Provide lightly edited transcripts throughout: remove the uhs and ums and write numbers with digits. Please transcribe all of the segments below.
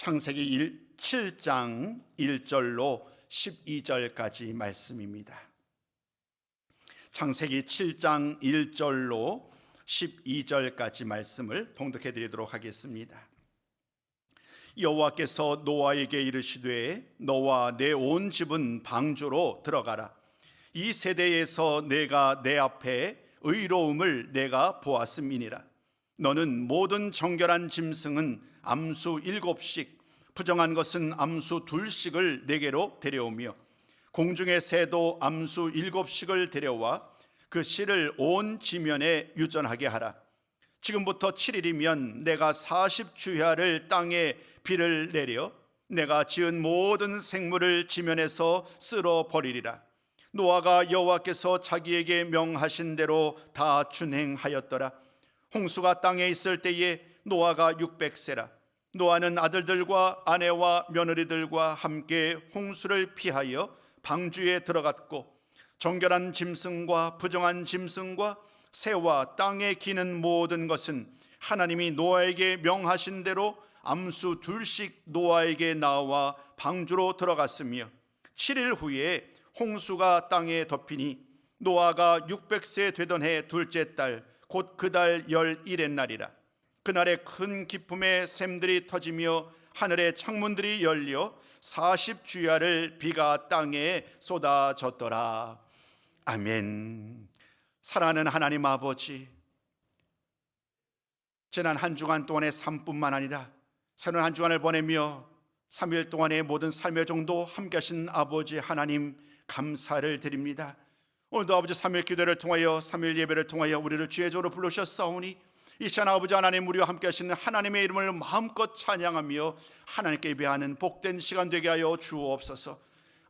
창세기 7장 1절로 12절까지 말씀입니다. 창세기 7장 1절로 12절까지 말씀을 통독해 드리도록 하겠습니다. 여호와께서 노아에게 이르시되 너와 내 온 집은 방주로 들어가라. 이 세대에서 내가 내 앞에 의로움을 내가 보았음이니라. 너는 모든 정결한 짐승은 암수 7씩 부정한 것은 암수 2씩을 내게로 데려오며 공중의 새도 암수 7씩을 데려와 그 씨를 온 지면에 유전하게 하라. 지금부터 7일이면 내가 40주야를 땅에 비를 내려 내가 지은 모든 생물을 지면에서 쓸어 버리리라. 노아가 여호와께서 자기에게 명하신 대로 다 준행하였더라. 홍수가 땅에 있을 때에 노아가 600세라. 노아는 아들들과 아내와 며느리들과 함께 홍수를 피하여 방주에 들어갔고 정결한 짐승과 부정한 짐승과 새와 땅에 기는 모든 것은 하나님이 노아에게 명하신 대로 암수 2씩 노아에게 나와 방주로 들어갔으며 7일 후에 홍수가 땅에 덮이니 노아가 600세 되던 해 둘째 달 곧 그 달 11의 날이라. 그날에 큰 기쁨의 샘들이 터지며 하늘의 창문들이 열려 40주야를 비가 땅에 쏟아졌더라. 아멘. 사랑하는 하나님 아버지, 지난 한 주간 동안의 삶뿐만 아니라 새로운 한 주간을 보내며 3일 동안의 모든 삶의 정도 함께 하신 아버지 하나님 감사를 드립니다. 오늘도 아버지 3일 기도를 통하여 3일 예배를 통하여 우리를 주의 조로 부르셨사오니 이 시간 아버지 하나님 우리와 함께 하시는 하나님의 이름을 마음껏 찬양하며 하나님께 예배하는 복된 시간 되게 하여 주옵소서.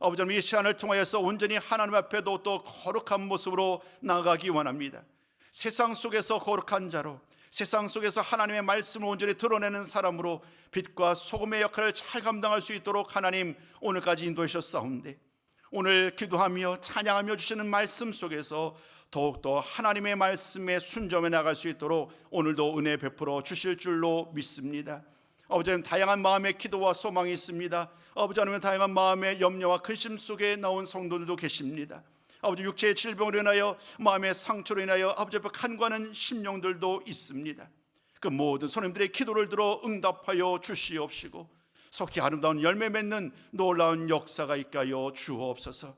아버지 하나님 이 시간을 통하여서 온전히 하나님 앞에도 또 거룩한 모습으로 나아가기 원합니다. 세상 속에서 거룩한 자로, 세상 속에서 하나님의 말씀을 온전히 드러내는 사람으로 빛과 소금의 역할을 잘 감당할 수 있도록 하나님 오늘까지 인도해 주셨사온데 오늘 기도하며 찬양하며 주시는 말씀 속에서 더욱더 하나님의 말씀에 순종해 나갈 수 있도록 오늘도 은혜 베풀어 주실 줄로 믿습니다. 아버지 하나님 다양한 마음의 기도와 소망이 있습니다. 아버지 하나님 다양한 마음의 염려와 근심 속에 나온 성도들도 계십니다. 아버지 육체의 질병으로 인하여 마음의 상처로 인하여 아버지 앞에 간구하는 심령들도 있습니다. 그 모든 손님들의 기도를 들어 응답하여 주시옵시고 속히 아름다운 열매 맺는 놀라운 역사가 있게 하여 주옵소서.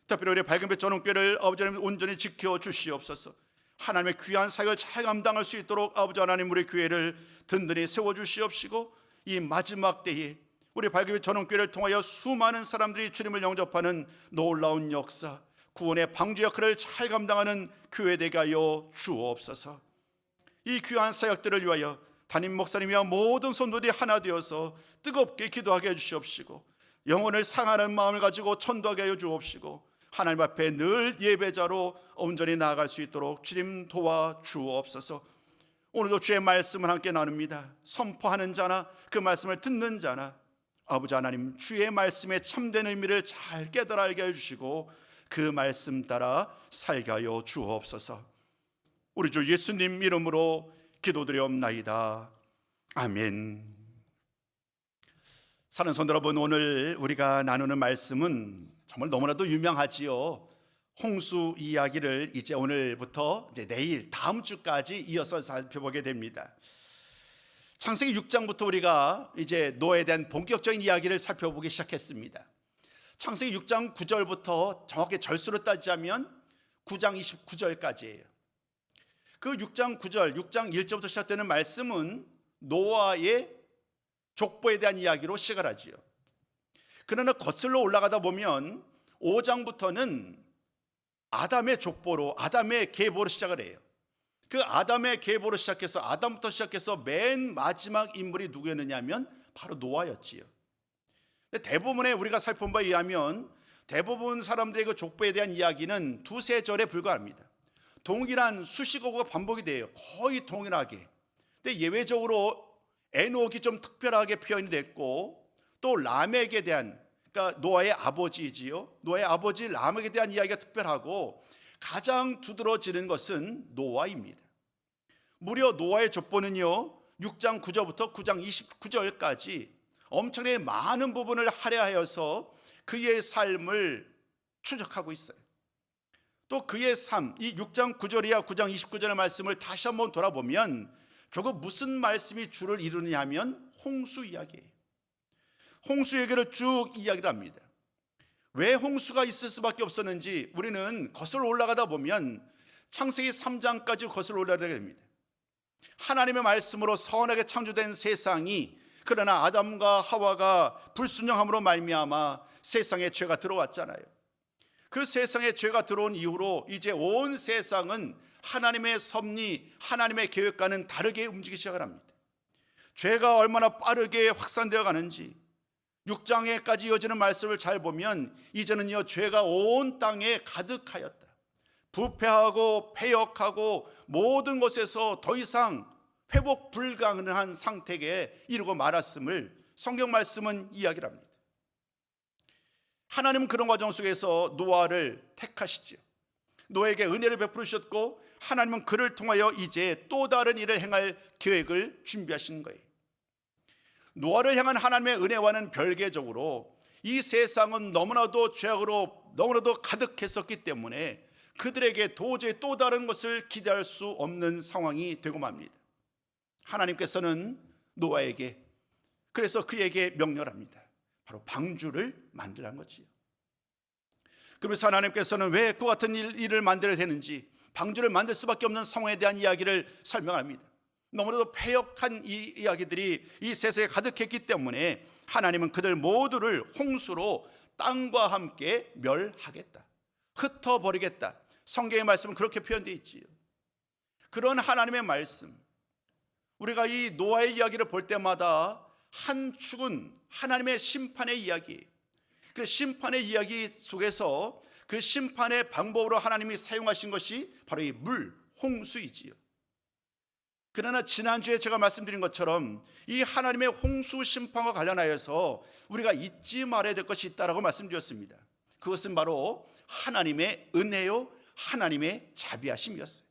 특별히 우리 밝은빛 전원교회를 아버지 하나님 온전히 지켜 주시옵소서. 하나님의 귀한 사역을 잘 감당할 수 있도록 아버지 하나님 우리 교회를 든든히 세워 주시옵시고 이 마지막 때에 우리 밝은빛 전원교회를 통하여 수많은 사람들이 주님을 영접하는 놀라운 역사, 구원의 방주 역할을 잘 감당하는 교회 되게 하여 주옵소서. 이 귀한 사역들을 위하여 담임 목사님이와 모든 성도들이 하나 되어서 뜨겁게 기도하게 해주시옵시고 영혼을 상하는 마음을 가지고 전도하게 하여 주옵시고 하나님 앞에 늘 예배자로 온전히 나아갈 수 있도록 주님 도와 주옵소서. 오늘도 주의 말씀을 함께 나눕니다. 선포하는 자나 그 말씀을 듣는 자나 아버지 하나님 주의 말씀의 참된 의미를 잘 깨달아 알게 해주시고 그 말씀 따라 살게 하여 주옵소서. 우리 주 예수님 이름으로 기도드리옵나이다. 아멘. 사랑하는 성도 여러분, 오늘 우리가 나누는 말씀은 정말 너무나도 유명하지요. 홍수 이야기를 이제 오늘부터 이제 내일 다음 주까지 이어서 살펴보게 됩니다. 창세기 6장부터 우리가 이제 노아에 대한 본격적인 이야기를 살펴보기 시작했습니다. 창세기 6장 9절부터 정확히 절수로 따지자면 9장 29절까지예요. 그 6장 9절, 6장 1절부터 시작되는 말씀은 노아의 족보에 대한 이야기로 시작을 하지요. 그러나 거슬러 올라가다 보면 5장부터는 아담의 족보로, 아담의 계보로 시작을 해요. 그 아담의 계보로 시작해서 아담부터 시작해서 맨 마지막 인물이 누구였느냐면 바로 노아였지요. 대부분의 우리가 살펴본 바에 의하면 대부분 사람들의 그 족보에 대한 이야기는 2-3절에 불과합니다. 동일한 수식어가 반복이 돼요. 거의 동일하게. 근데 예외적으로 에녹이 좀 특별하게 표현이 됐고 또 라멕에 대한, 그러니까 노아의 아버지지요. 노아의 아버지 라멕에 대한 이야기가 특별하고 가장 두드러지는 것은 노아입니다. 무려 노아의 족보는요 6장 9절부터 9장 29절까지 엄청나게 많은 부분을 할애하여서 그의 삶을 추적하고 있어요. 또 그의 삶, 이 6장 9절이야 9장 29절의 말씀을 다시 한번 돌아보면 결국 무슨 말씀이 주를 이루느냐 하면 홍수 이야기예요. 홍수 얘기를 쭉 이야기를 합니다. 왜 홍수가 있을 수밖에 없었는지 우리는 거슬러 올라가다 보면 창세기 3장까지 거슬러 올라가게 됩니다. 하나님의 말씀으로 선하게 창조된 세상이, 그러나 아담과 하와가 불순종함으로 말미암아 세상에 죄가 들어왔잖아요. 그 세상에 죄가 들어온 이후로 이제 온 세상은 하나님의 섭리, 하나님의 계획과는 다르게 움직이기 시작을 합니다. 죄가 얼마나 빠르게 확산되어 가는지 6장에까지 이어지는 말씀을 잘 보면 이제는요, 죄가 온 땅에 가득하였다. 부패하고 패역하고 모든 것에서 더 이상 회복 불가능한 상태에 이르고 말았음을 성경 말씀은 이야기를 합니다. 하나님은 그런 과정 속에서 노아를 택하시죠. 노아에게 은혜를 베푸셨고 하나님은 그를 통하여 이제 또 다른 일을 행할 계획을 준비하신 거예요. 노아를 향한 하나님의 은혜와는 별개적으로 이 세상은 너무나도 죄악으로 너무나도 가득했었기 때문에 그들에게 도저히 또 다른 것을 기대할 수 없는 상황이 되고 맙니다. 하나님께서는 노아에게, 그래서 그에게 명령합니다. 바로 방주를 만들라는 거지요. 그러면서 하나님께서는 왜 그 같은 일을 만들어야 되는지, 방주를 만들 수밖에 없는 상황에 대한 이야기를 설명합니다. 너무나도 패역한 이 이야기들이 이 세상에 가득했기 때문에 하나님은 그들 모두를 홍수로 땅과 함께 멸하겠다, 흩어버리겠다. 성경의 말씀은 그렇게 표현되어 있지요. 그런 하나님의 말씀, 우리가 이 노아의 이야기를 볼 때마다 한 축은 하나님의 심판의 이야기, 그 심판의 이야기 속에서 그 심판의 방법으로 하나님이 사용하신 것이 바로 이 물, 홍수이지요. 그러나 지난주에 제가 말씀드린 것처럼 이 하나님의 홍수 심판과 관련하여서 우리가 잊지 말아야 될 것이 있다라고 말씀드렸습니다. 그것은 바로 하나님의 은혜요, 하나님의 자비하심이었어요.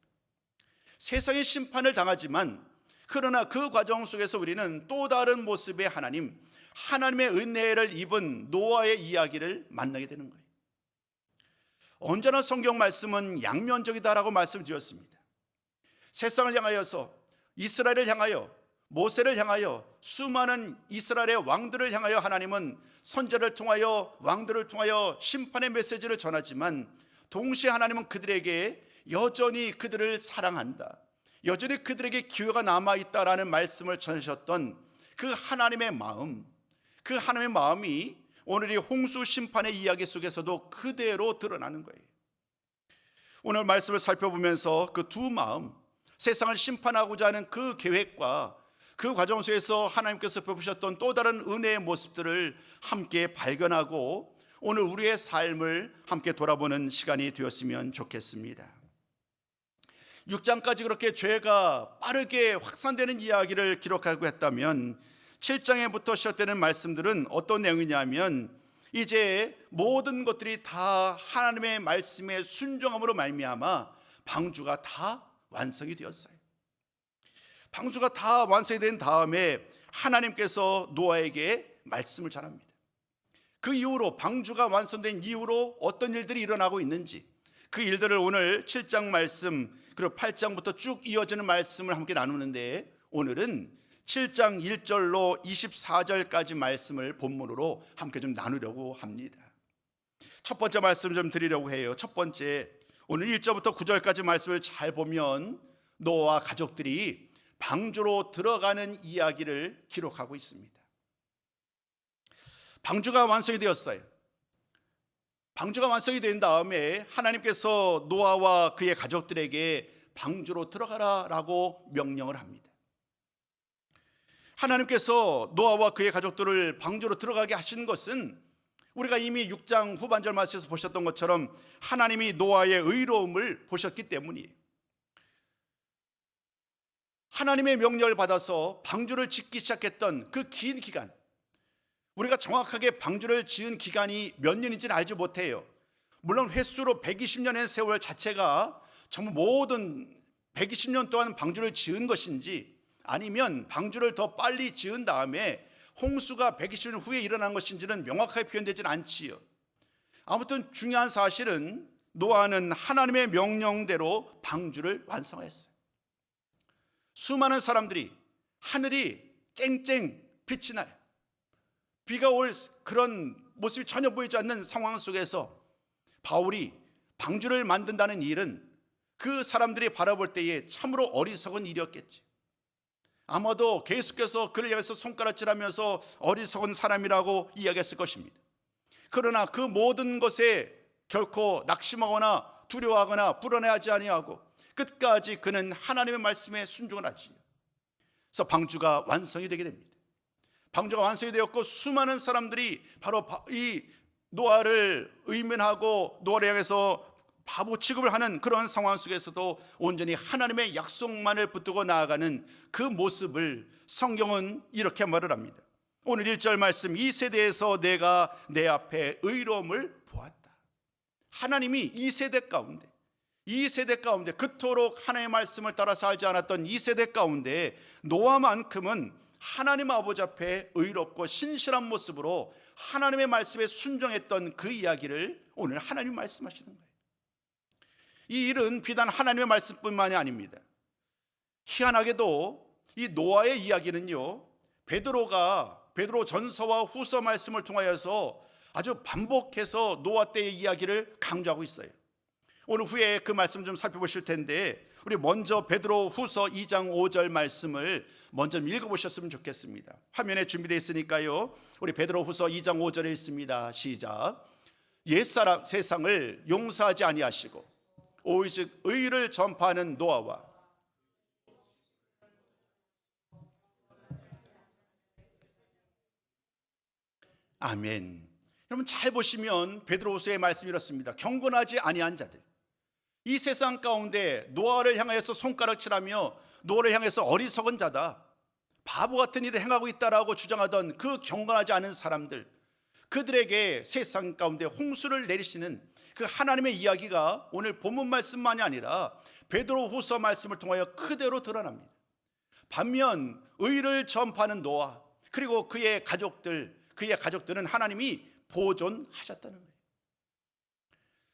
세상의 심판을 당하지만 그러나 그 과정 속에서 우리는 또 다른 모습의 하나님, 하나님의 은혜를 입은 노아의 이야기를 만나게 되는 거예요. 언제나 성경 말씀은 양면적이다라고 말씀드렸습니다. 세상을 향하여서, 이스라엘을 향하여, 모세를 향하여, 수많은 이스라엘의 왕들을 향하여 하나님은 선지자를 통하여, 왕들을 통하여 심판의 메시지를 전하지만 동시에 하나님은 그들에게 여전히 그들을 사랑한다, 여전히 그들에게 기회가 남아있다라는 말씀을 전하셨던 그 하나님의 마음, 그 하나님의 마음이 오늘 이 홍수 심판의 이야기 속에서도 그대로 드러나는 거예요. 오늘 말씀을 살펴보면서 그 두 마음, 세상을 심판하고자 하는 그 계획과 그 과정 속에서 하나님께서 베푸셨던 또 다른 은혜의 모습들을 함께 발견하고 오늘 우리의 삶을 함께 돌아보는 시간이 되었으면 좋겠습니다. 6장까지 그렇게 죄가 빠르게 확산되는 이야기를 기록하고 했다면 7장에부터 시작되는 말씀들은 어떤 내용이냐면 이제 모든 것들이 다 하나님의 말씀에 순종함으로 말미암아 방주가 다 완성이 되었어요. 방주가 다 완성이 된 다음에 하나님께서 노아에게 말씀을 전합니다. 그 이후로, 방주가 완성된 이후로 어떤 일들이 일어나고 있는지, 그 일들을 오늘 7장 말씀 그리고 8장부터 쭉 이어지는 말씀을 함께 나누는데, 오늘은 7장 1절로 24절까지 말씀을 본문으로 함께 좀 나누려고 합니다. 첫 번째 말씀 좀 드리려고 해요. 첫 번째, 오늘 1절부터 9절까지 말씀을 잘 보면 노아와 가족들이 방주로 들어가는 이야기를 기록하고 있습니다. 방주가 완성이 되었어요. 방주가 완성이 된 다음에 하나님께서 노아와 그의 가족들에게 방주로 들어가라라고 명령을 합니다. 하나님께서 노아와 그의 가족들을 방주로 들어가게 하신 것은 우리가 이미 6장 후반절 말씀에서 보셨던 것처럼 하나님이 노아의 의로움을 보셨기 때문이에요. 하나님의 명령을 받아서 방주를 짓기 시작했던 그 긴 기간, 우리가 정확하게 방주를 지은 기간이 몇 년인지는 알지 못해요. 물론 횟수로 120년의 세월 자체가 정말 모든 120년 동안 방주를 지은 것인지, 아니면 방주를 더 빨리 지은 다음에 홍수가 120년 후에 일어난 것인지는 명확하게 표현되지는 않지요. 아무튼 중요한 사실은 노아는 하나님의 명령대로 방주를 완성했어요. 수많은 사람들이, 하늘이 쨍쨍 빛이 나요. 비가 올 그런 모습이 전혀 보이지 않는 상황 속에서 바울이 방주를 만든다는 일은 그 사람들이 바라볼 때에 참으로 어리석은 일이었겠지. 아마도 계속해서 그를 향해서 손가락질하면서 어리석은 사람이라고 이야기했을 것입니다. 그러나 그 모든 것에 결코 낙심하거나 두려워하거나 불안해하지 아니하고 끝까지 그는 하나님의 말씀에 순종을 하지요. 그래서 방주가 완성이 되게 됩니다. 방주가 완성이 되었고 수많은 사람들이 바로 이 노아를 의면하고 노아를 향해서 바보 취급을 하는 그런 상황 속에서도 온전히 하나님의 약속만을 붙들고 나아가는 그 모습을 성경은 이렇게 말을 합니다. 오늘 1절 말씀, 이 세대에서 내가 내 앞에 의로움을 보았다. 하나님이 이 세대 가운데 그토록 하나님의 말씀을 따라 살지 않았던 이 세대 가운데 노아만큼은 하나님 아버지 앞에 의롭고 신실한 모습으로 하나님의 말씀에 순종했던 그 이야기를 오늘 하나님이 말씀하시는 거예요. 이 일은 비단 하나님의 말씀뿐만이 아닙니다. 희한하게도 이 노아의 이야기는요, 베드로 전서와 후서 말씀을 통하여서 아주 반복해서 노아 때의 이야기를 강조하고 있어요. 오늘 후에 그 말씀 좀 살펴보실 텐데 우리 먼저 베드로 후서 2장 5절 말씀을 먼저 읽어보셨으면 좋겠습니다. 화면에 준비되어 있으니까요, 우리 베드로 후서 2장 5절에 있습니다. 시작. 옛사람 세상을 용서하지 아니하시고 오직 의를 전파하는 노아와 아멘. 여러분 잘 보시면 베드로후서의 말씀이 이렇습니다. 경건하지 아니한 자들, 이 세상 가운데 노아를 향해서 손가락질하며 노아를 향해서 어리석은 자다, 바보 같은 일을 행하고 있다라고 주장하던 그 경건하지 않은 사람들, 그들에게 세상 가운데 홍수를 내리시는 그 하나님의 이야기가 오늘 본문 말씀만이 아니라 베드로후서 말씀을 통하여 그대로 드러납니다. 반면 의를 전파하는 노아 그리고 그의 가족들은 하나님이 보존하셨다는 거예요.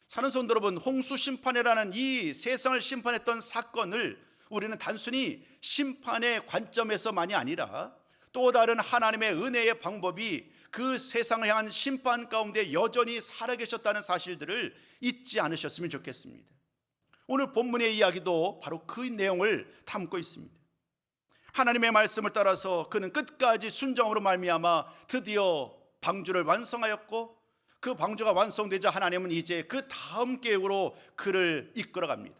사는 성도 여러분, 홍수 심판이라는 이 세상을 심판했던 사건을 우리는 단순히 심판의 관점에서만이 아니라 또 다른 하나님의 은혜의 방법이 그 세상을 향한 심판 가운데 여전히 살아계셨다는 사실들을 잊지 않으셨으면 좋겠습니다. 오늘 본문의 이야기도 바로 그 내용을 담고 있습니다. 하나님의 말씀을 따라서 그는 끝까지 순종으로 말미암아 드디어 방주를 완성하였고, 그 방주가 완성되자 하나님은 이제 그 다음 계획으로 그를 이끌어갑니다.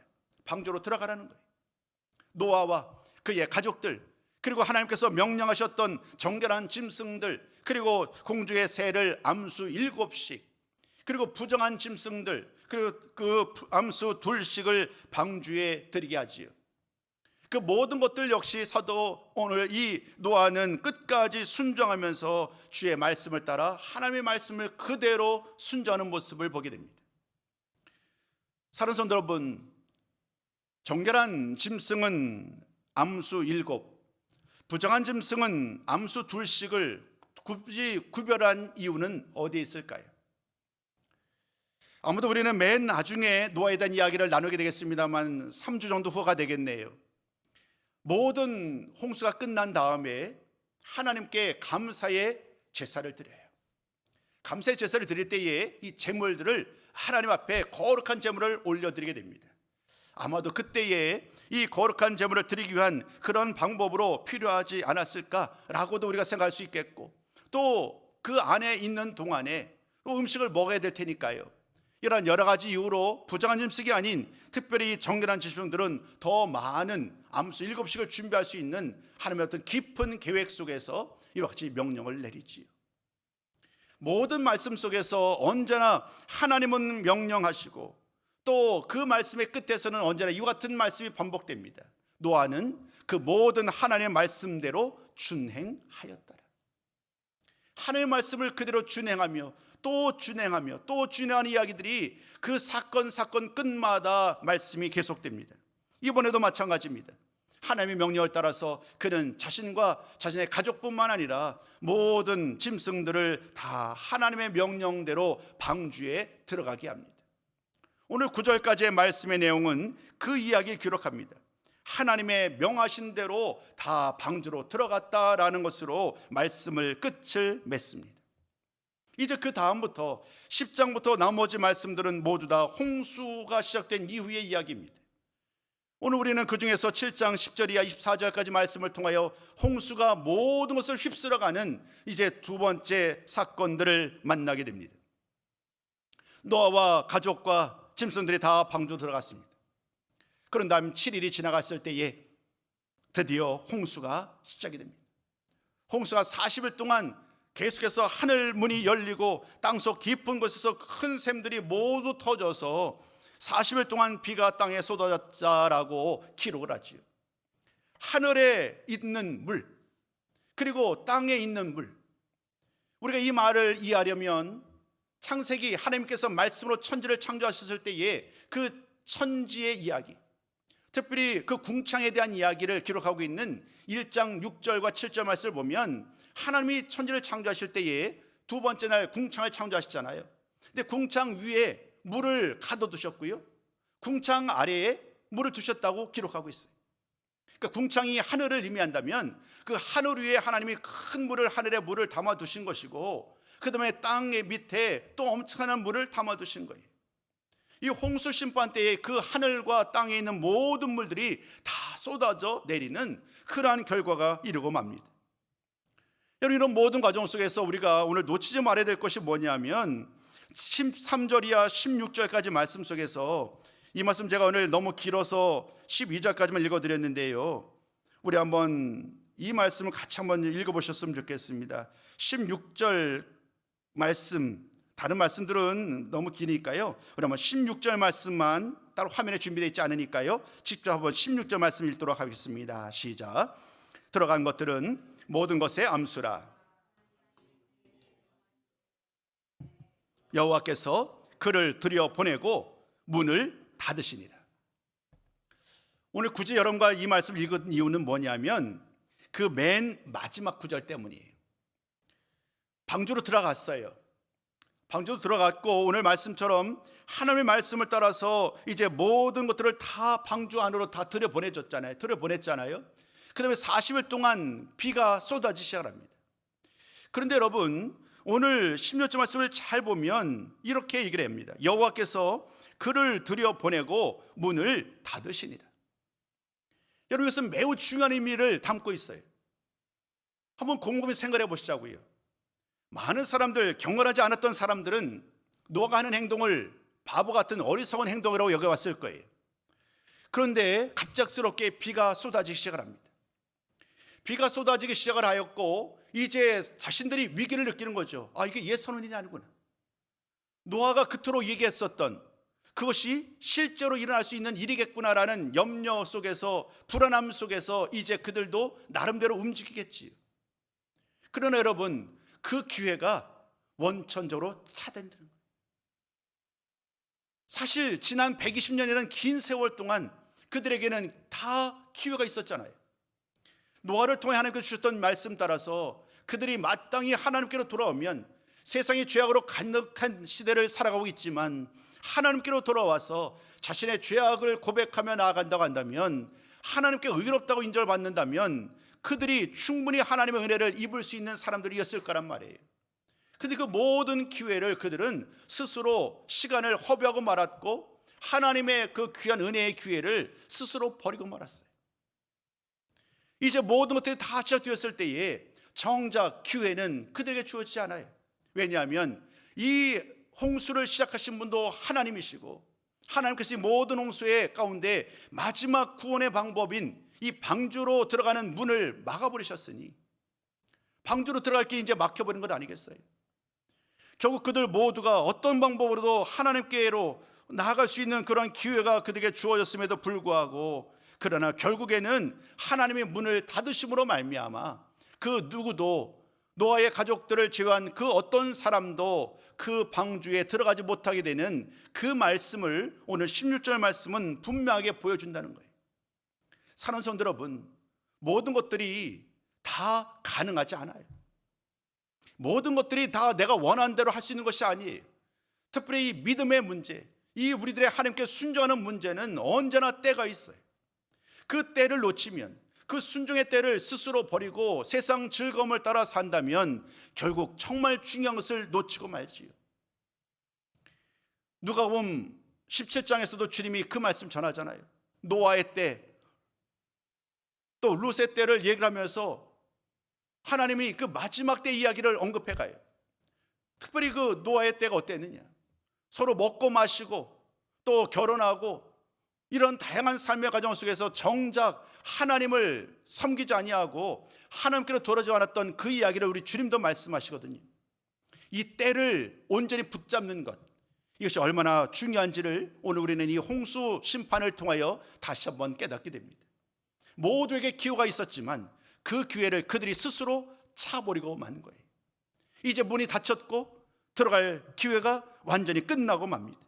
방주로 들어가라는 거예요. 노아와 그의 가족들, 그리고 하나님께서 명령하셨던 정결한 짐승들, 그리고 공주의 새를 암수 7씩, 그리고 부정한 짐승들, 그리고 그 암수 2씩을 방주에 드리게 하지요. 그 모든 것들 역시 사도 오늘 이 노아는 끝까지 순종하면서 주의 말씀을 따라 하나님의 말씀을 그대로 순종하는 모습을 보게 됩니다. 사랑하는 성도 여러분, 정결한 짐승은 암수 7, 부정한 짐승은 암수 2씩을 굳이 구별한 이유는 어디에 있을까요? 아무도 우리는 맨 나중에 노아에 대한 이야기를 나누게 되겠습니다만 3주 정도 후가 되겠네요. 모든 홍수가 끝난 다음에 하나님께 감사의 제사를 드려요. 감사의 제사를 드릴 때에 이 제물들을 하나님 앞에 거룩한 제물을 올려드리게 됩니다. 아마도 그때에 이 거룩한 제물을 드리기 위한 그런 방법으로 필요하지 않았을까라고도 우리가 생각할 수 있겠고, 또 그 안에 있는 동안에 또 음식을 먹어야 될 테니까요, 이런 여러 가지 이유로 부정한 짐승이 아닌 특별히 정결한 짐승들은 더 많은 암수 7씩을 준비할 수 있는 하나님의 어떤 깊은 계획 속에서 이와 같이 명령을 내리지요. 모든 말씀 속에서 언제나 하나님은 명령하시고 또 그 말씀의 끝에서는 언제나 이와 같은 말씀이 반복됩니다. 노아는 그 모든 하나님의 말씀대로 준행하였더라. 하나님의 말씀을 그대로 준행하며 또 준행하는 이야기들이 그 사건 끝마다 말씀이 계속됩니다. 이번에도 마찬가지입니다. 하나님의 명령을 따라서 그는 자신과 자신의 가족뿐만 아니라 모든 짐승들을 다 하나님의 명령대로 방주에 들어가게 합니다. 오늘 9절까지의 말씀의 내용은 그 이야기를 기록합니다. 하나님의 명하신 대로 다 방주로 들어갔다라는 것으로 말씀을 끝을 맺습니다. 이제 그 다음부터 10장부터 나머지 말씀들은 모두 다 홍수가 시작된 이후의 이야기입니다. 오늘 우리는 그 중에서 7장 10절 이하 24절까지 말씀을 통하여 홍수가 모든 것을 휩쓸어가는 이제 두 번째 사건들을 만나게 됩니다. 노아와 가족과 짐승들이 다 방주로 들어갔습니다. 그런 다음 7일이 지나갔을 때에 드디어 홍수가 시작이 됩니다. 홍수가 40일 동안 계속해서 하늘 문이 열리고 땅속 깊은 곳에서 큰 샘들이 모두 터져서 40일 동안 비가 땅에 쏟아졌다라고 기록을 하지요. 하늘에 있는 물, 그리고 땅에 있는 물, 우리가 이 말을 이해하려면 창세기 하나님께서 말씀으로 천지를 창조하셨을 때에 그 천지의 이야기, 특별히 그 궁창에 대한 이야기를 기록하고 있는 1장 6절과 7절 말씀을 보면 하나님이 천지를 창조하실 때에 두 번째 날 궁창을 창조하셨잖아요. 근데 궁창 위에 물을 가둬두셨고요, 궁창 아래에 물을 두셨다고 기록하고 있어요. 그러니까 궁창이 하늘을 의미한다면 그 하늘 위에 하나님이 큰 물을, 하늘에 물을 담아두신 것이고, 그 다음에 땅의 밑에 또 엄청난 물을 담아두신 거예요. 이 홍수 심판 때에 그 하늘과 땅에 있는 모든 물들이 다 쏟아져 내리는 그러한 결과가 이르고 맙니다. 여러분, 이런 모든 과정 속에서 우리가 오늘 놓치지 말아야 될 것이 뭐냐면 13절 이하 16절까지 말씀 속에서, 이 말씀 제가 오늘 너무 길어서 12절까지만 읽어드렸는데요, 우리 한번 이 말씀을 같이 한번 읽어보셨으면 좋겠습니다. 16절 말씀, 다른 말씀들은 너무 기니까요, 우리 한번 16절 말씀만 따로 화면에 준비되어 있지 않으니까요, 직접 한번 16절 말씀 읽도록 하겠습니다. 시작. 들어간 것들은 모든 것의 암수라. 여호와께서 그를 들여보내고 문을 닫으시니라. 오늘 굳이 여러분과 이 말씀을 읽은 이유는 뭐냐면 그 맨 마지막 구절 때문이에요. 방주로 들어갔어요. 방주로 들어갔고 오늘 말씀처럼 하나님의 말씀을 따라서 이제 모든 것들을 다 방주 안으로 다 들여보냈잖아요. 그 다음에 40일 동안 비가 쏟아지기 시작합니다. 그런데 여러분, 오늘 16절 말씀을 잘 보면 이렇게 얘기를 합니다. 여호와께서 그를 들여보내고 문을 닫으시니라. 여러분, 이것은 매우 중요한 의미를 담고 있어요. 한번 곰곰이 생각해 보시자고요. 많은 사람들, 경건하지 않았던 사람들은 노아가 하는 행동을 바보 같은 어리석은 행동이라고 여겨왔을 거예요. 그런데 갑작스럽게 비가 쏟아지기 시작을 합니다. 비가 쏟아지기 시작을 하였고 이제 자신들이 위기를 느끼는 거죠. 아, 이게 옛 선언이 아니구나. 노아가 그토록 얘기했었던 그것이 실제로 일어날 수 있는 일이겠구나라는 염려 속에서, 불안함 속에서 이제 그들도 나름대로 움직이겠지요. 그러나 여러분, 그 기회가 원천적으로 차단되는 거예요. 사실 지난 120년이라는 긴 세월 동안 그들에게는 다 기회가 있었잖아요. 노아를 통해 하나님께서 주셨던 말씀 따라서 그들이 마땅히 하나님께로 돌아오면, 세상이 죄악으로 가득한 시대를 살아가고 있지만 하나님께로 돌아와서 자신의 죄악을 고백하며 나아간다고 한다면, 하나님께 의롭다고 인정받는다면 그들이 충분히 하나님의 은혜를 입을 수 있는 사람들이었을 거란 말이에요. 그런데 그 모든 기회를 그들은 스스로 시간을 허비하고 말았고, 하나님의 그 귀한 은혜의 기회를 스스로 버리고 말았어요. 이제 모든 것들이 다 시작되었을 때에 정작 기회는 그들에게 주어지지 않아요. 왜냐하면 이 홍수를 시작하신 분도 하나님이시고, 하나님께서 이 모든 홍수의 가운데 마지막 구원의 방법인 이 방주로 들어가는 문을 막아버리셨으니, 방주로 들어갈 게 이제 막혀버린 것 아니겠어요? 결국 그들 모두가 어떤 방법으로도 하나님께로 나아갈 수 있는 그런 기회가 그들에게 주어졌음에도 불구하고, 그러나 결국에는 하나님의 문을 닫으심으로 말미암아 그 누구도, 노아의 가족들을 제외한 그 어떤 사람도 그 방주에 들어가지 못하게 되는 그 말씀을 오늘 16절 말씀은 분명하게 보여준다는 거예요. 사랑하는 성도 여러분, 모든 것들이 다 가능하지 않아요. 모든 것들이 다 내가 원하는 대로 할 수 있는 것이 아니에요. 특별히 이 믿음의 문제, 이 우리들의 하나님께 순종하는 문제는 언제나 때가 있어요. 그 때를 놓치면, 그 순종의 때를 스스로 버리고 세상 즐거움을 따라 산다면 결국 정말 중요한 것을 놓치고 말지요. 누가복음 17장에서도 주님이 그 말씀 전하잖아요. 노아의 때, 또 룻의 때를 얘기를 하면서 하나님이 그 마지막 때 이야기를 언급해 가요. 특별히 그 노아의 때가 어땠느냐, 서로 먹고 마시고 또 결혼하고 이런 다양한 삶의 과정 속에서 정작 하나님을 섬기지 아니하고 하나님께로 돌아오지 않았던 그 이야기를 우리 주님도 말씀하시거든요. 이 때를 온전히 붙잡는 것, 이것이 얼마나 중요한지를 오늘 우리는 이 홍수 심판을 통하여 다시 한번 깨닫게 됩니다. 모두에게 기회가 있었지만 그 기회를 그들이 스스로 차버리고 만 거예요. 이제 문이 닫혔고 들어갈 기회가 완전히 끝나고 맙니다.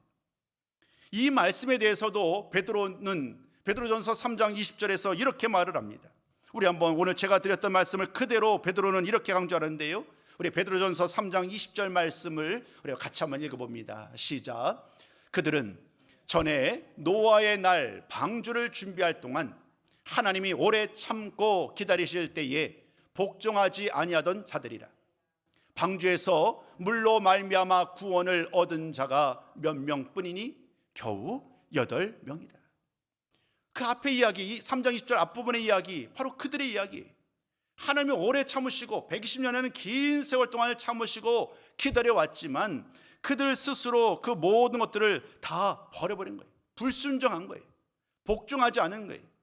이 말씀에 대해서도 베드로전서 3장 20절에서 이렇게 말을 합니다. 우리 한번 오늘 제가 드렸던 말씀을 그대로 베드로는 이렇게 강조하는데요, 우리 베드로전서 3장 20절 말씀을 우리가 같이 한번 읽어봅니다. 시작. 그들은 전에 노아의 날 방주를 준비할 동안 하나님이 오래 참고 기다리실 때에 복종하지 아니하던 자들이라. 방주에서 물로 말미암아 구원을 얻은 자가 몇 명뿐이니 겨우 8명이라. 그 앞에 이야기, 3장 20절 앞부분의 이야기, 바로 그들의 이야기예요. 하나님이 오래 참으시고 120년에는 긴 세월 동안 참으시고 기다려왔지만 그들 스스로 그 모든 것들을 다 버려버린 거예요. 불순종한 거예요. 복종하지 않은 거예요.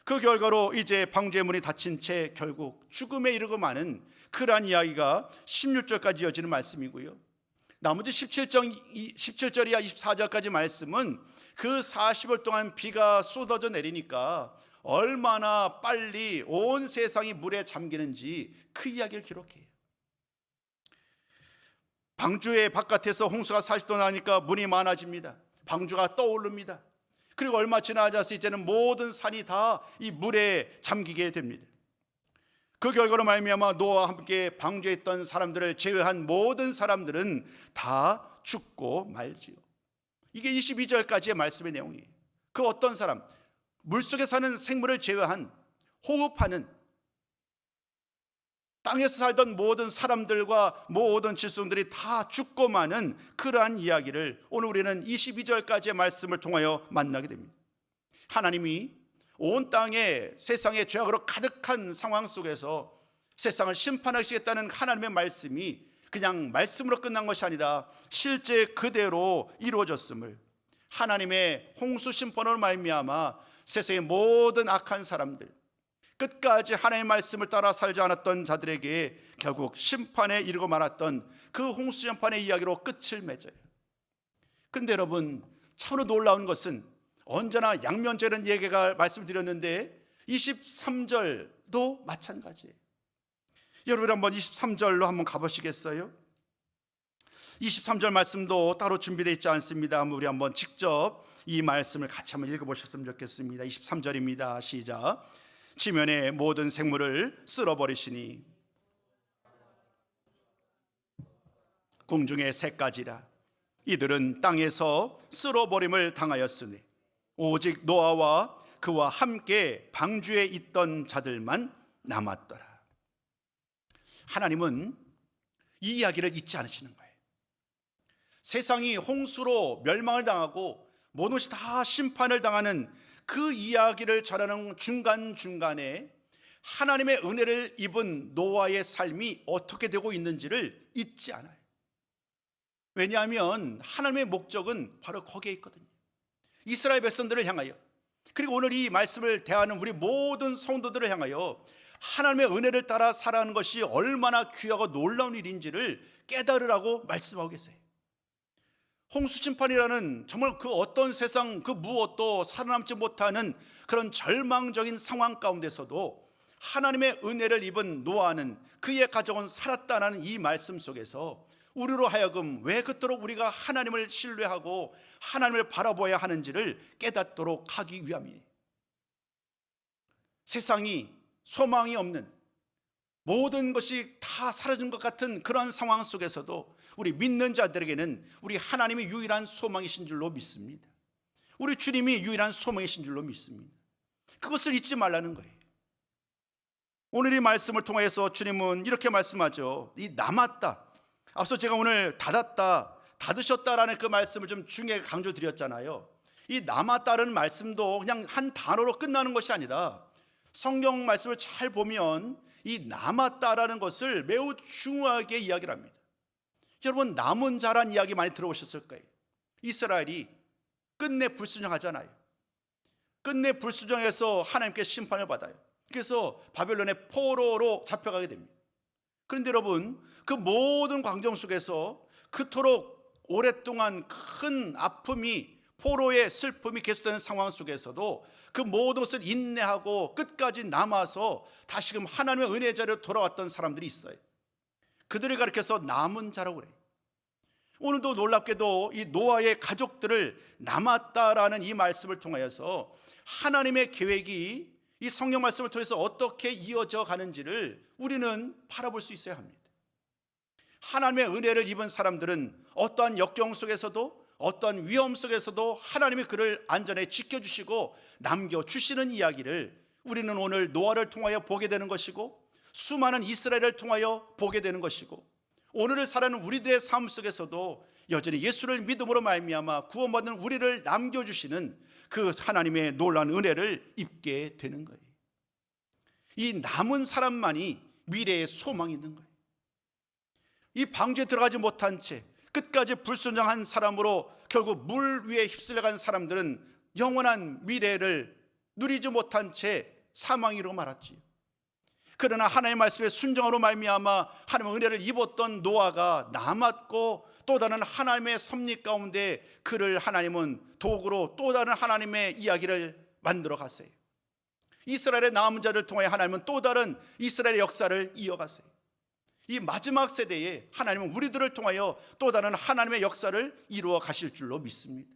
그 결과로 이제 방주의 문이 닫힌 채 결국 죽음에 이르고 마는 그러한 이야기가 16절까지 이어지는 말씀이고요. 나머지 17절 이하 24절까지 말씀은 그 40일 동안 비가 쏟아져 내리니까 얼마나 빨리 온 세상이 물에 잠기는지 그 이야기를 기록해요. 방주의 바깥에서 홍수가 40도 나니까 물이 많아집니다. 방주가 떠오릅니다. 그리고 얼마 지나지 않아서 이제는 모든 산이 다 이 물에 잠기게 됩니다. 그 결과로 말미암아 노아와 함께 방주에 있던 사람들을 제외한 모든 사람들은 다 죽고 말지요. 이게 22절까지의 말씀의 내용이에요. 그 어떤 사람, 물속에 사는 생물을 제외한 호흡하는 땅에서 살던 모든 사람들과 모든 질성들이 다 죽고 마는 그러한 이야기를 오늘 우리는 22절까지의 말씀을 통하여 만나게 됩니다. 하나님이 온 땅에 세상의 죄악으로 가득한 상황 속에서 세상을 심판하시겠다는 하나님의 말씀이 그냥 말씀으로 끝난 것이 아니라 실제 그대로 이루어졌음을, 하나님의 홍수 심판으로 말미암아 세상의 모든 악한 사람들, 끝까지 하나님의 말씀을 따라 살지 않았던 자들에게 결국 심판에 이르고 말았던 그 홍수 심판의 이야기로 끝을 맺어요. 그런데 여러분, 참으로 놀라운 것은 언제나 양면적인 얘기가 말씀드렸는데 23절도 마찬가지예요. 여러분 한번 23절로 한번 가보시겠어요? 23절 말씀도 따로 준비되어 있지 않습니다. 우리 한번 직접 이 말씀을 같이 한번 읽어보셨으면 좋겠습니다. 23절입니다. 시작. 지면의 모든 생물을 쓸어버리시니 공중의 새까지라. 이들은 땅에서 쓸어버림을 당하였으니 오직 노아와 그와 함께 방주에 있던 자들만 남았더라. 하나님은 이 이야기를 잊지 않으시는 거예요. 세상이 홍수로 멸망을 당하고 모든 것이 다 심판을 당하는 그 이야기를 전하는 중간중간에 하나님의 은혜를 입은 노아의 삶이 어떻게 되고 있는지를 잊지 않아요. 왜냐하면 하나님의 목적은 바로 거기에 있거든요. 이스라엘 백성들을 향하여, 그리고 오늘 이 말씀을 대하는 우리 모든 성도들을 향하여 하나님의 은혜를 따라 살아가는 것이 얼마나 귀하고 놀라운 일인지를 깨달으라고 말씀하고 계세요. 홍수심판이라는 정말 그 어떤 세상 그 무엇도 살아남지 못하는 그런 절망적인 상황 가운데서도 하나님의 은혜를 입은 노아는 그의 가족은 살았다는 이 말씀 속에서 우리로 하여금 왜 그토록 우리가 하나님을 신뢰하고 하나님을 바라보아야 하는지를 깨닫도록 하기 위함이에요. 세상이 소망이 없는, 모든 것이 다 사라진 것 같은 그런 상황 속에서도 우리 믿는 자들에게는 우리 하나님이 유일한 소망이신 줄로 믿습니다. 우리 주님이 유일한 소망이신 줄로 믿습니다. 그것을 잊지 말라는 거예요. 오늘 이 말씀을 통해서 주님은 이렇게 말씀하죠. 이 남았다, 앞서 제가 오늘 닫았다, 닫으셨다라는 그 말씀을 좀 중요하게 강조드렸잖아요. 이 남았다는 말씀도 그냥 한 단어로 끝나는 것이 아니라 성경 말씀을 잘 보면 이 남았다라는 것을 매우 중요하게 이야기를 합니다. 여러분, 남은 자란 이야기 많이 들어보셨을 거예요. 이스라엘이 끝내 불순종하잖아요. 끝내 불순종해서 하나님께 심판을 받아요. 그래서 바벨론의 포로로 잡혀가게 됩니다. 그런데 여러분, 그 모든 광정 속에서 그토록 오랫동안 큰 아픔이, 포로의 슬픔이 계속되는 상황 속에서도 그 모든 것을 인내하고 끝까지 남아서 다시금 하나님의 은혜 자리로 돌아왔던 사람들이 있어요. 그들을 가리켜서 남은 자라고 그래요. 오늘도 놀랍게도 이 노아의 가족들을 남았다라는 이 말씀을 통하여서 하나님의 계획이 이 성경 말씀을 통해서 어떻게 이어져 가는지를 우리는 바라볼 수 있어야 합니다. 하나님의 은혜를 입은 사람들은 어떠한 역경 속에서도, 어떠한 위험 속에서도 하나님이 그를 안전에 지켜주시고 남겨주시는 이야기를 우리는 오늘 노아를 통하여 보게 되는 것이고, 수많은 이스라엘을 통하여 보게 되는 것이고, 오늘을 살아가는 우리들의 삶 속에서도 여전히 예수를 믿음으로 말미암아 구원받는 우리를 남겨주시는 그 하나님의 놀라운 은혜를 입게 되는 거예요. 이 남은 사람만이 미래의 소망이 있는 거예요. 이 방주에 들어가지 못한 채 끝까지 불순종한 사람으로 결국 물 위에 휩쓸려간 사람들은 영원한 미래를 누리지 못한 채 사망이로 말았지요. 그러나 하나님의 말씀에 순종으로 말미암아 하나님의 은혜를 입었던 노아가 남았고, 또 다른 하나님의 섭리 가운데 그를 하나님은 도구로 또 다른 하나님의 이야기를 만들어 갔어요. 이스라엘의 남은 자를 통해 하나님은 또 다른 이스라엘의 역사를 이어갔어요. 이 마지막 세대에 하나님은 우리들을 통하여 또 다른 하나님의 역사를 이루어 가실 줄로 믿습니다.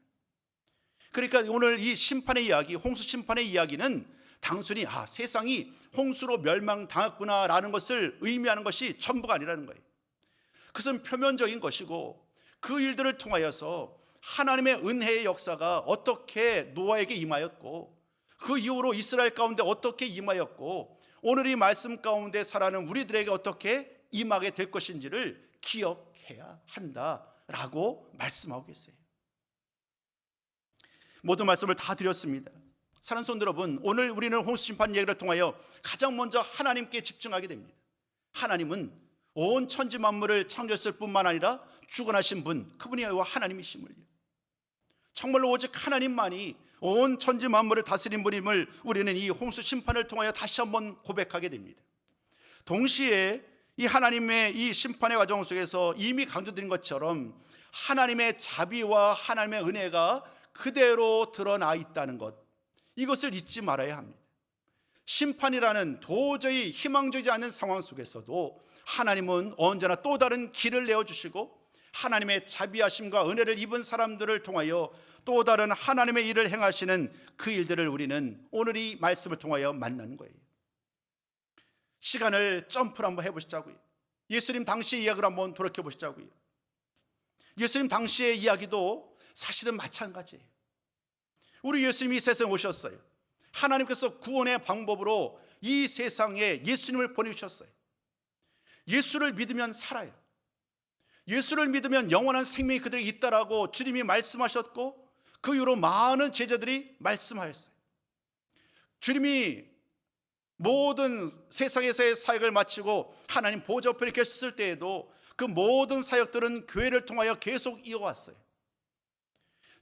그러니까 오늘 이 심판의 이야기, 홍수 심판의 이야기는 단순히 세상이 홍수로 멸망당했구나라는 것을 의미하는 것이 전부가 아니라는 거예요. 그것은 표면적인 것이고, 그 일들을 통하여서 하나님의 은혜의 역사가 어떻게 노아에게 임하였고, 그 이후로 이스라엘 가운데 어떻게 임하였고, 오늘 이 말씀 가운데 살아가는 우리들에게 어떻게 임하게 될 것인지를 기억해야 한다라고 말씀하고 계세요. 모든 말씀을 다 드렸습니다. 사랑하는 성도 여러분, 오늘 우리는 홍수 심판 얘기를 통하여 가장 먼저 하나님께 집중하게 됩니다. 하나님은 온 천지 만물을 창조했을 뿐만 아니라 주권하신 분, 그분이 하나님이심을요, 정말로 오직 하나님만이 온 천지 만물을 다스린 분임을 우리는 이 홍수 심판을 통하여 다시 한번 고백하게 됩니다. 동시에 이 하나님의 이 심판의 과정 속에서 이미 강조드린 것처럼 하나님의 자비와 하나님의 은혜가 그대로 드러나 있다는 것, 이것을 잊지 말아야 합니다. 심판이라는 도저히 희망적이지 않은 상황 속에서도 하나님은 언제나 또 다른 길을 내어주시고, 하나님의 자비하심과 은혜를 입은 사람들을 통하여 또 다른 하나님의 일을 행하시는 그 일들을 우리는 오늘 이 말씀을 통하여 만나는 거예요. 시간을 점프를 한번 해보시자고요. 예수님 당시의 이야기를 한번 돌이켜보시자고요. 예수님 당시의 이야기도 사실은 마찬가지예요. 우리 예수님이 이 세상에 오셨어요. 하나님께서 구원의 방법으로 이 세상에 예수님을 보내주셨어요. 예수를 믿으면 살아요. 예수를 믿으면 영원한 생명이 그들에게 있다라고 주님이 말씀하셨고, 그 이후로 많은 제자들이 말씀하였어요. 주님이 모든 세상에서의 사역을 마치고 하나님 보좌 우편에 계셨을 때에도 그 모든 사역들은 교회를 통하여 계속 이어왔어요.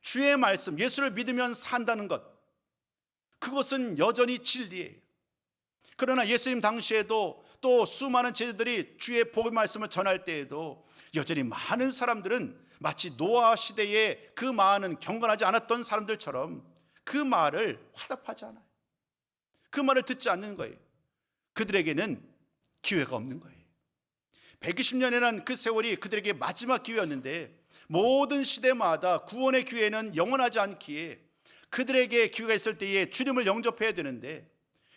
주의 말씀, 예수를 믿으면 산다는 것, 그것은 여전히 진리예요. 그러나 예수님 당시에도 또 수많은 제자들이 주의 복음 말씀을 전할 때에도 여전히 많은 사람들은 마치 노아 시대에 그 많은 경건하지 않았던 사람들처럼 그 말을 화답하지 않아요. 그 말을 듣지 않는 거예요. 그들에게는 기회가 없는 거예요. 120년이라는 그 세월이 그들에게 마지막 기회였는데, 모든 시대마다 구원의 기회는 영원하지 않기에 그들에게 기회가 있을 때에 주님을 영접해야 되는데,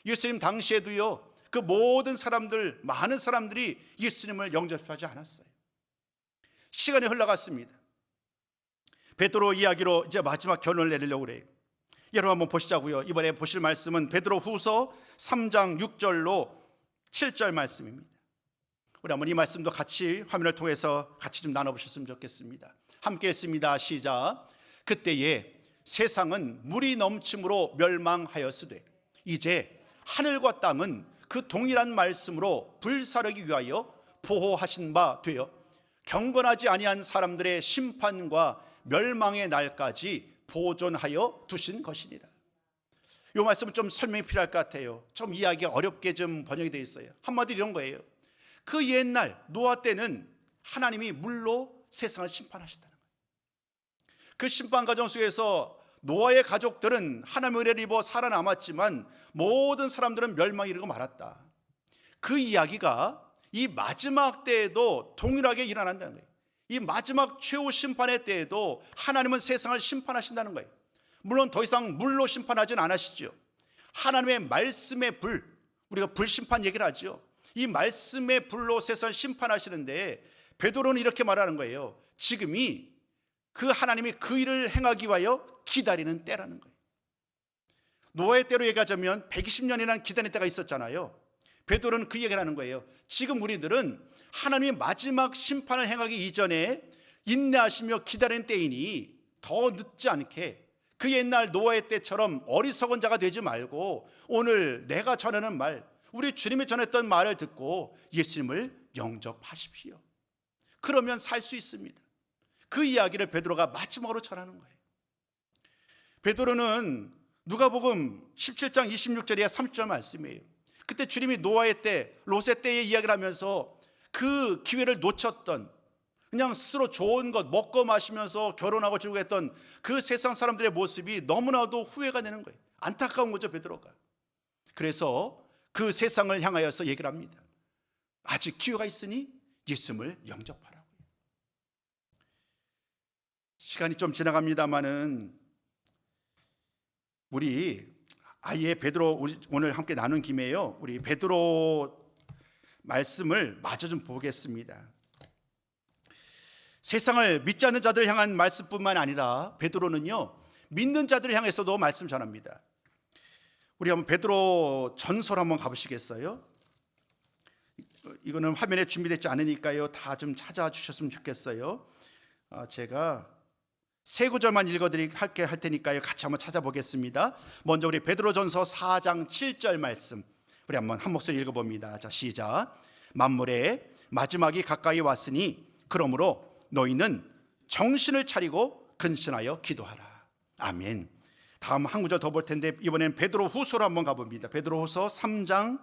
예수님 당시에도요, 그 모든 사람들, 많은 사람들이 예수님을 영접하지 않았어요. 시간이 흘러갔습니다. 베드로 이야기로 이제 마지막 결론을 내리려고 그래요. 여러분 한번 보시자고요. 이번에 보실 말씀은 베드로 후서 3장 6절로 7절 말씀입니다. 우리 한번 이 말씀도 같이 화면을 통해서 같이 좀 나눠보셨으면 좋겠습니다. 함께 했습니다. 시작. 그때에 세상은 물이 넘침으로 멸망하였으되 이제 하늘과 땅은 그 동일한 말씀으로 불사르기 위하여 보호하신 바 되어 경건하지 아니한 사람들의 심판과 멸망의 날까지 보존하여 두신 것이니라. 이 말씀은 좀 설명이 필요할 것 같아요. 좀 이야기가 어렵게 좀 번역이 되어 있어요. 한마디로 이런 거예요. 그 옛날 노아 때는 하나님이 물로 세상을 심판하셨다는 거예요. 그 심판 과정 속에서 노아의 가족들은 하나님의 은혜를 입어 살아남았지만 모든 사람들은 멸망에 이르고 말았다. 그 이야기가 이 마지막 때에도 동일하게 일어난다는 거예요. 이 마지막 최후 심판의 때에도 하나님은 세상을 심판하신다는 거예요. 물론 더 이상 물로 심판하진 않으시죠. 하나님의 말씀의 불, 우리가 불심판 얘기를 하죠. 이 말씀의 불로 세상을 심판하시는데 베드로는 이렇게 말하는 거예요. 지금이 그 하나님이 그 일을 행하기 위하여 기다리는 때라는 거예요. 노아의 때로 얘기하자면 120년이라는 기다리는 때가 있었잖아요. 베드로는 그 얘기를 하는 거예요. 지금 우리들은 하나님의 마지막 심판을 행하기 이전에 인내하시며 기다리는 때이니 더 늦지 않게 그 옛날 노아의 때처럼 어리석은 자가 되지 말고 오늘 내가 전하는 말, 우리 주님이 전했던 말을 듣고 예수님을 영접하십시오. 그러면 살 수 있습니다. 그 이야기를 베드로가 마지막으로 전하는 거예요. 베드로는 누가복음 17장 26절이야 30절 말씀이에요. 그때 주님이 노아의 때, 롯의 때의 이야기를 하면서 그 기회를 놓쳤던, 그냥 스스로 좋은 것 먹고 마시면서 결혼하고 즐거워했던 그 세상 사람들의 모습이 너무나도 후회가 되는 거예요. 안타까운 거죠, 베드로가. 그래서 그 세상을 향하여서 얘기를 합니다. 아직 기회가 있으니 예수님을 영접하라고요. 시간이 좀 지나갑니다마는 우리 아예 베드로 오늘 함께 나눈 김에요, 우리 베드로 말씀을 마저 좀 보겠습니다. 세상을 믿지 않는 자들을 향한 말씀뿐만 아니라 베드로는요, 믿는 자들을 향해서도 말씀 전합니다. 우리 한번 베드로 전설 한번 가보시겠어요? 이거는 화면에 준비되지 않으니까요, 다 좀 찾아주셨으면 좋겠어요. 제가 세 구절만 읽어드릴게 할 테니까요, 같이 한번 찾아보겠습니다. 먼저 우리 베드로전서 4장 7절 말씀 우리 한번 한 목소리 읽어봅니다. 자, 시작. 만물의 마지막이 가까이 왔으니 그러므로 너희는 정신을 차리고 근신하여 기도하라. 아멘. 다음 한 구절 더 볼 텐데 이번에는 베드로 후서로 한번 가봅니다. 베드로 후서 3장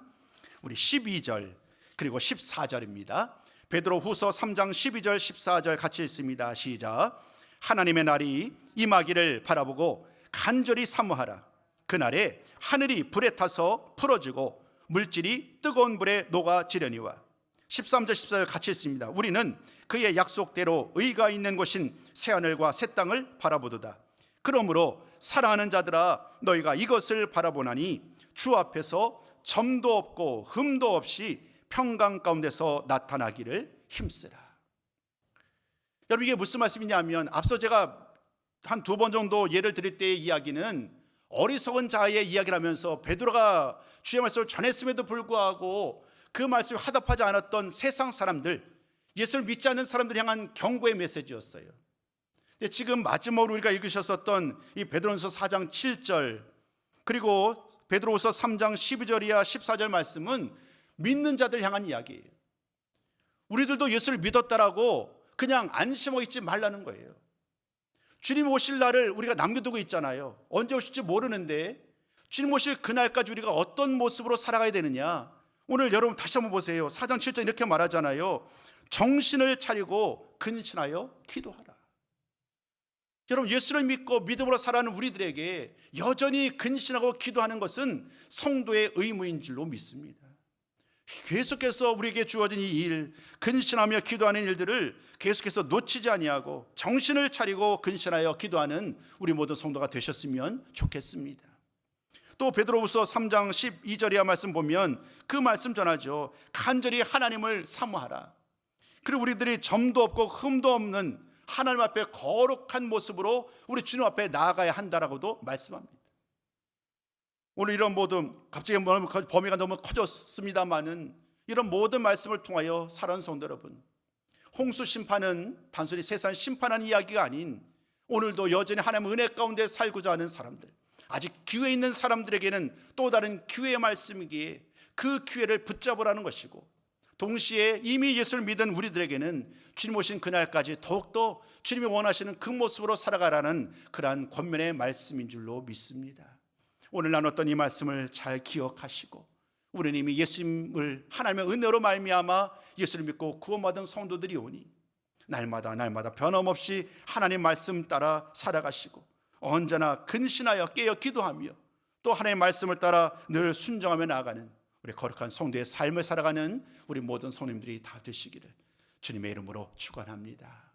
우리 12절 그리고 14절입니다. 베드로 후서 3장 12절 14절 같이 읽습니다. 시작. 하나님의 날이 임하기를 바라보고 간절히 사모하라. 그날에 하늘이 불에 타서 풀어지고 물질이 뜨거운 불에 녹아지려니와. 13절 14절 같이 읽습니다. 우리는 그의 약속대로 의가 있는 곳인 새하늘과 새 땅을 바라보도다. 그러므로 사랑하는 자들아, 너희가 이것을 바라보나니 주 앞에서 점도 없고 흠도 없이 평강 가운데서 나타나기를 힘쓰라. 여러분, 이게 무슨 말씀이냐면 앞서 제가 한 두 번 정도 예를 드릴 때의 이야기는 어리석은 자의 이야기를 하면서 베드로가 주의 말씀을 전했음에도 불구하고 그 말씀에 화답하지 않았던 세상 사람들, 예수를 믿지 않는 사람들 향한 경고의 메시지였어요. 근데 지금 마지막으로 우리가 읽으셨었던 이 베드로전서 4장 7절 그리고 베드로후서 3장 12절이야 14절 말씀은 믿는 자들 향한 이야기예요. 우리들도 예수를 믿었다라고 그냥 안심하고 있지 말라는 거예요. 주님 오실 날을 우리가 남겨두고 있잖아요. 언제 오실지 모르는데 주님 오실 그날까지 우리가 어떤 모습으로 살아가야 되느냐. 오늘 여러분 다시 한번 보세요. 4장 7절 이렇게 말하잖아요. 정신을 차리고 근신하여 기도하라. 여러분, 예수를 믿고 믿음으로 살아가는 우리들에게 여전히 근신하고 기도하는 것은 성도의 의무인 줄로 믿습니다. 계속해서 우리에게 주어진 이 일, 근신하며 기도하는 일들을 계속해서 놓치지 아니하고 정신을 차리고 근신하여 기도하는 우리 모든 성도가 되셨으면 좋겠습니다. 또 베드로후서 3장 12절이야 말씀 보면 그 말씀 전하죠. 간절히 하나님을 사모하라. 그리고 우리들이 점도 없고 흠도 없는 하나님 앞에 거룩한 모습으로 우리 주님 앞에 나아가야 한다라고도 말씀합니다. 오늘 이런 모든 갑자기 범위가 너무 커졌습니다만은 이런 모든 말씀을 통하여 사랑하는 성도 여러분, 홍수 심판은 단순히 세상 심판하는 이야기가 아닌 오늘도 여전히 하나님의 은혜 가운데 살고자 하는 사람들, 아직 기회에 있는 사람들에게는 또 다른 기회의 말씀이기에 그 기회를 붙잡으라는 것이고, 동시에 이미 예수를 믿은 우리들에게는 주님 오신 그날까지 더욱더 주님이 원하시는 그 모습으로 살아가라는 그러한 권면의 말씀인 줄로 믿습니다. 오늘 나눴던 이 말씀을 잘 기억하시고, 우리는 이미 예수님을 하나님의 은혜로 말미암아 예수를 믿고 구원받은 성도들이 오니 날마다 변함없이 하나님 말씀 따라 살아가시고 언제나 근신하여 깨어 기도하며 또 하나님의 말씀을 따라 늘 순종하며 나아가는 우리 거룩한 성도의 삶을 살아가는 우리 모든 성도님들이 다 되시기를 주님의 이름으로 축원합니다.